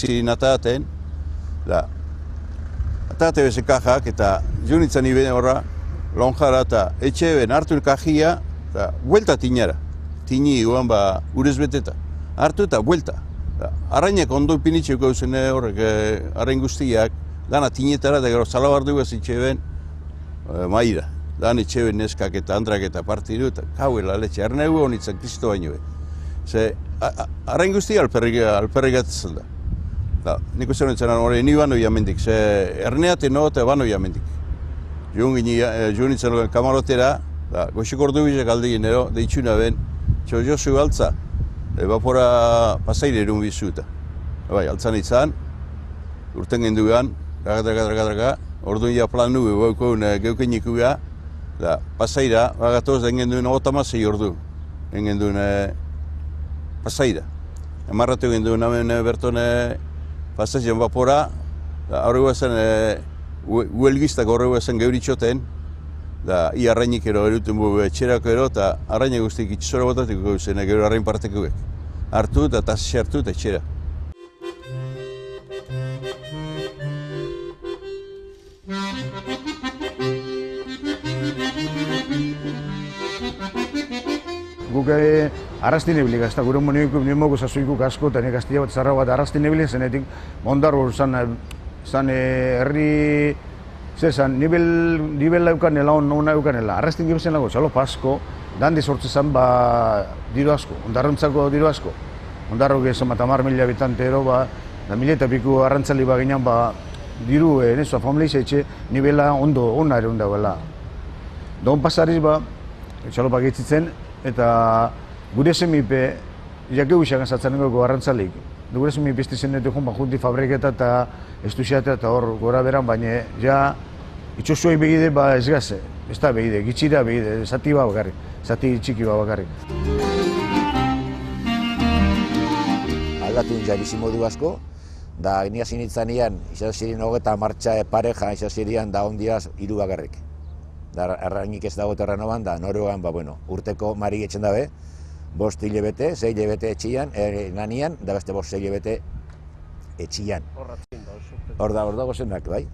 zinataten, da, atate bezen kajak, eta junitzen iben horra, lonjara eta etxe ben hartu kajia, eta buelta tinara. Tini guan ba urez beteta. Hartu eta buelta. Arrainak ondo pinitxeko zen horrek, arrain guztiak, dana tinetara, eta gero salabardu etxe ben maira. Dan etxe ben neskak eta andrak eta partidu, eta kauela letxe, arnegu honitzen kristo baino. Ze, arrain guztia alperrik atezen da. Nik uste honetzen hori ni bano jamendik, ze erneate no eta bano jamendik. Junitzen kamarotera, goxik ordu bizek aldegin ero, deitxuna ben, Josu altza, vapora pasaire erun bizuta. Bai, altzan izan, urten genduan, draga, orduan ja planu geuken ikuga, da pasaira, bagatoz den genduen 36 ordu, den genduen pasaira. Emarratu genduen hemen bertone pasaizen vapora, horrego ezen, huelgiztak horrego ezen geuritxoten, da, i arrainik ero eruten etxerako ero, eta arrainak guztik itxasora botatiko zen, gero arrain parteko bek. Hartu eta tasi hartu eta etxera. Guk arrasti nebilik, ez da gure nimoko zazuikuk asko, eta nik aztia bat zarra bat arrasti nebilik, zenetik ondarro zan herri, zezan, nibel laukanela, nona laukanela, arrastin gibezen lago, txalo pasko, dandi sortzezan diru asko, ondarrontzako diru asko. Ondarro gezan bat 10.000 habitante ero, da 1.000 eta piku arrantzali baginan, diru, nesoa, familia etxe, nibela ona ere dagoela. Don pasariz txalo paketzitzen, eta gure semipe, jakeu isagan zatzen nengo arrantzalik. Gure semipe iztizen netu junti fabriketa eta estusiatea eta hor gora beran, baina ja itxosuai begide ez gaze, ez da begide, gitxira begide, zati bakarrik, zati txiki bakarrik. Aldatu nintzen bizimodu asko, da nia zinitzanian, izan ziren hogeta martxa pareja, izan ziren da ondiaz 3 bakarrik. Da arrainik ez dago terrenoban, da Noruegan, urteko mari etxen dabe, 5 hilabete, 6 hilabete etxian, nanian, da beste 5 hilabete etxian. Hor dago zenak, bai.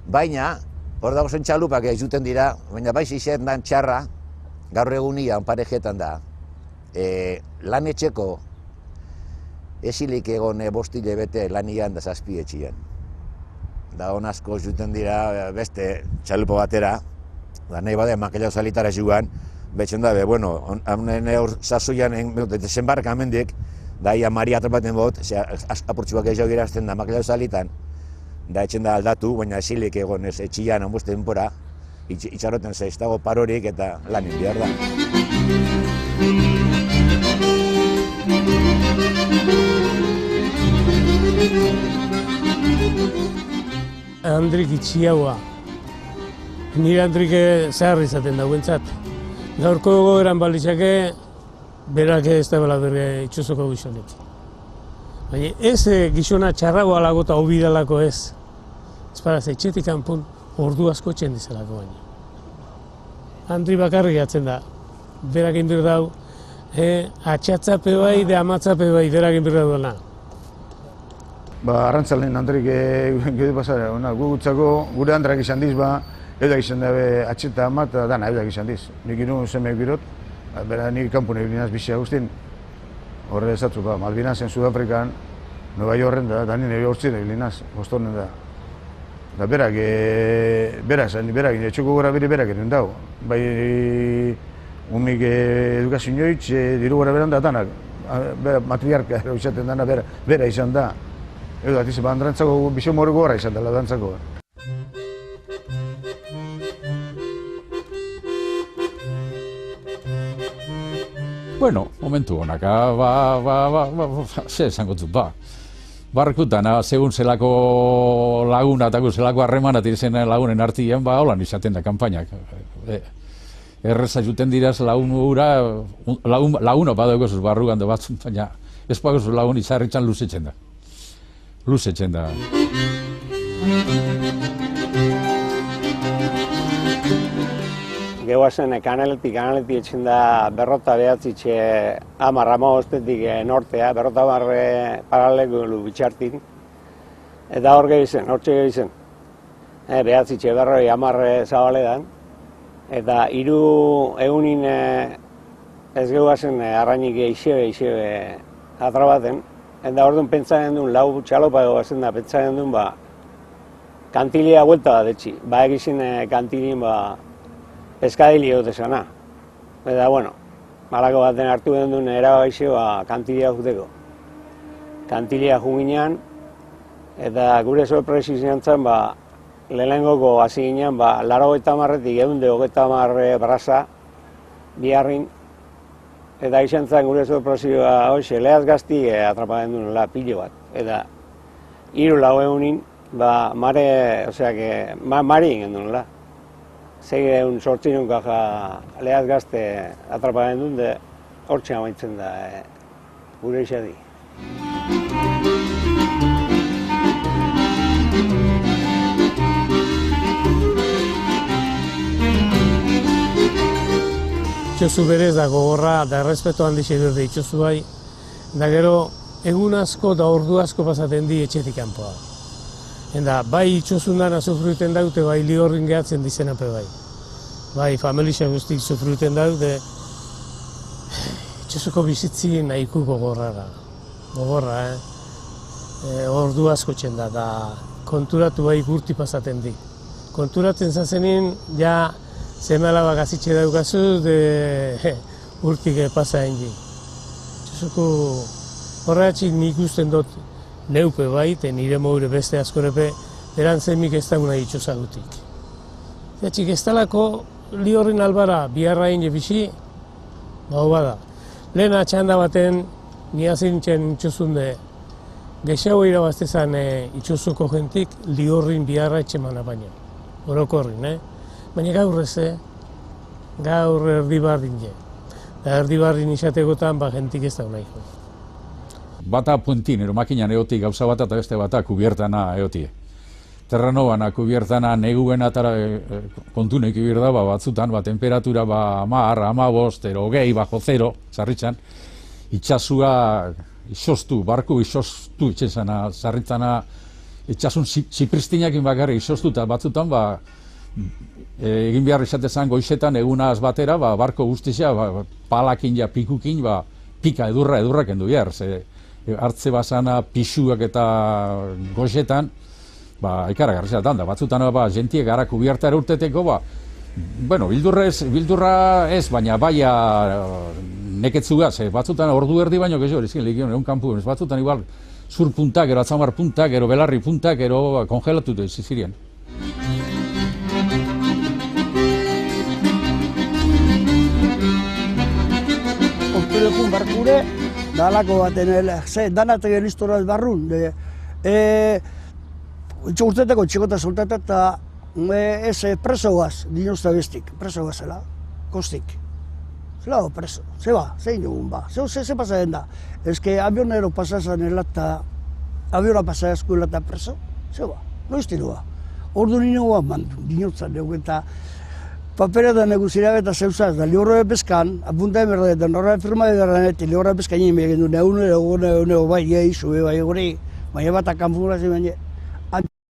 Baina, hor dago zen txalupak izuten dira, baina bai izan dan txarra, gaur egunian parejetan da, lan etxeko esilik egon 5 hilabete lanian da 7 etxian. Da hon asko izuten dira beste txalupo batera, da nahi bade makela zalitara jugan, betxen dabe, bueno, hamen hor sasoian desembarka amendik, da ia Maria atrapaten bot, apurtxuak gehiago girazten da makela zalitan, da etxen da aldatu, baina esilik egon ez etxian hanbuzte denpora, itxaroten ez dago parorik eta lanin behar da. Andrik itxiaua. Nire Andrik zahar izaten dauentzat. Gaurko gogoeran balitzake, berak ez da bela bere itxosoko gizonek. Baina ez gizona txarragoa lago eta hobidalako ez. Ez paraz, etxetik kanpon ordu asko txen dizalako baina. Andri bakarrik atzen da. Berak inbir dau, atxatzape bai, de amatzape bai, berak inbir dauena. Arrantzalen Andrik gede pasara, gure Andrak izan diz, eudak izan dabe atxeta amat, dana eudak izan diz. Nik inu zemek birot, bera nik kanpun egilinaz bizia guztien, horre ezatzu, Malvinazen, Sudafrikan, Nueva Yorken da, nire hortzien egilinaz, bostonen da. Da berak, etxoko gora berak egin dago. Bai, umik edukazioitz, diru gora beran da danak, matriarka izaten dana bera izan da. Edo, dantzako, bizio moreko gora izan dela dantzako. Bueno, momentu honak, ze esango dut, barrekutan, segun zelako laguna eta zelako harremanat izen lagunen artian, holan izaten da kanpainak. Erreza juten diraz laguno badaukosuz barrugan da batzun, baina ez bagosuz lagun izarritzan luzetzen da. Luzetzen da. Gehuazen kanaletik etxen da berrota behatzitxe 10-15 nortea, berrota barre paralelu bitxartin. Eta hor gehi zen, hortxe gehi zen. Behatzi txeberroi 10 zabaledan. Eta 3 egunin ez gehuazen arrainik eixebe atrabaten. Eta orduan pentsaren duen, lau txalopa egoazen da, pentsaren duen, kantilia buelta bat etxi. Egizin kantilin peskadili dut esana. Eta, bueno, malako baten hartu den duen erabaixo kantilia juteko. Kantilia juginean, eta gure sorpresi zinantzen, lehenengoko hasi ginean, 80-etik 130 brasa, biharrin, eta izan zen gure sorpresioa hoxe, lehaz gazti atrapaden duen pilo bat. Eta 3-4 egunin, mari ingen duen. 6sortzinun kaja lehaz gazte atrapaden duen, de hortxe amaitzen da gure isadi. Itxosu berez da gogorra da errespeto handixe berde itxosu bai, da gero egun asko da ordu asko pasaten di etxetik kanpoa. Eta bai itxosundan sufruten daute, bai lihorrin gehatzen dizenape bai. Bai familia guztik sufruten daute, itxosuko bizitzi nahiko gogorra da. Gogorra, ordu asko txenda da konturatu bai gurti pasaten di. Konturatzen zazenin, ja Zemala gazitxe daukazuz, urtik pasa hengi. Txosuko horretxik nik usten dut neupe bai, nire moure beste askorepe, erantzemik ez dauna itxosagutik. Zatxik ez talako li horren albara biharra henge bixi, bada. Lehen atxanda baten, niazintzen itxosunde, gexau irabaztezan itxosuko jentik li horren biharra etxemana baina. Orokorrin, Baina gaur ez, gaur erdibardin je. Erdibardin izategotan, jentik ez da nahiko. Bata puentin, makinan eotik gauza bata eta beste bata kubiertana eotie. Terranobana kubiertana neguen atara kontunek ibir da, batzutan, temperatura 10, 15, 20, bajo 0, zarritzan, itxasua isostu, barku isostu itxezana, zarritzana, itxasun zipristinakin bakarrik isostu, eta batzutan, egin behar izatezan goizetan egunaz batera, barko guztizia, palakin ja pikukin, pika edurra kendu behar. Hartze basana pixuak eta goizetan, ikaragarri zatan da. Batzutan, jentiek gara kubiertara urteteko, bildurra ez, baina baia neketzugaz. Batzutan ordu erdi baino gehiago, ezkin legion, egun kanpu, batzutan igual zur puntak, gero atzamar puntak, gero belarri puntak, gero kongelatu zizirien. Orturekun barkure, da alako baten, danatek listoraz barrun. Urteteko txikota soltata eta ez preso guaz, dinozta bestik, preso guazela, kostik. Zela preso, zein dugun ze pasaren da. Ez que avionero pasazan elata, aviona pasazan elata preso, noiztinu Ordu nino guan dinotzan dugu eta paperetan neguzira eta zeuzaz, da lihorro bezkan, apunta emerda eta norra firma egarran eta lihorro bezkan egin egin du, neunero bai, zube bai gure, baina bat akanfugura zen baina.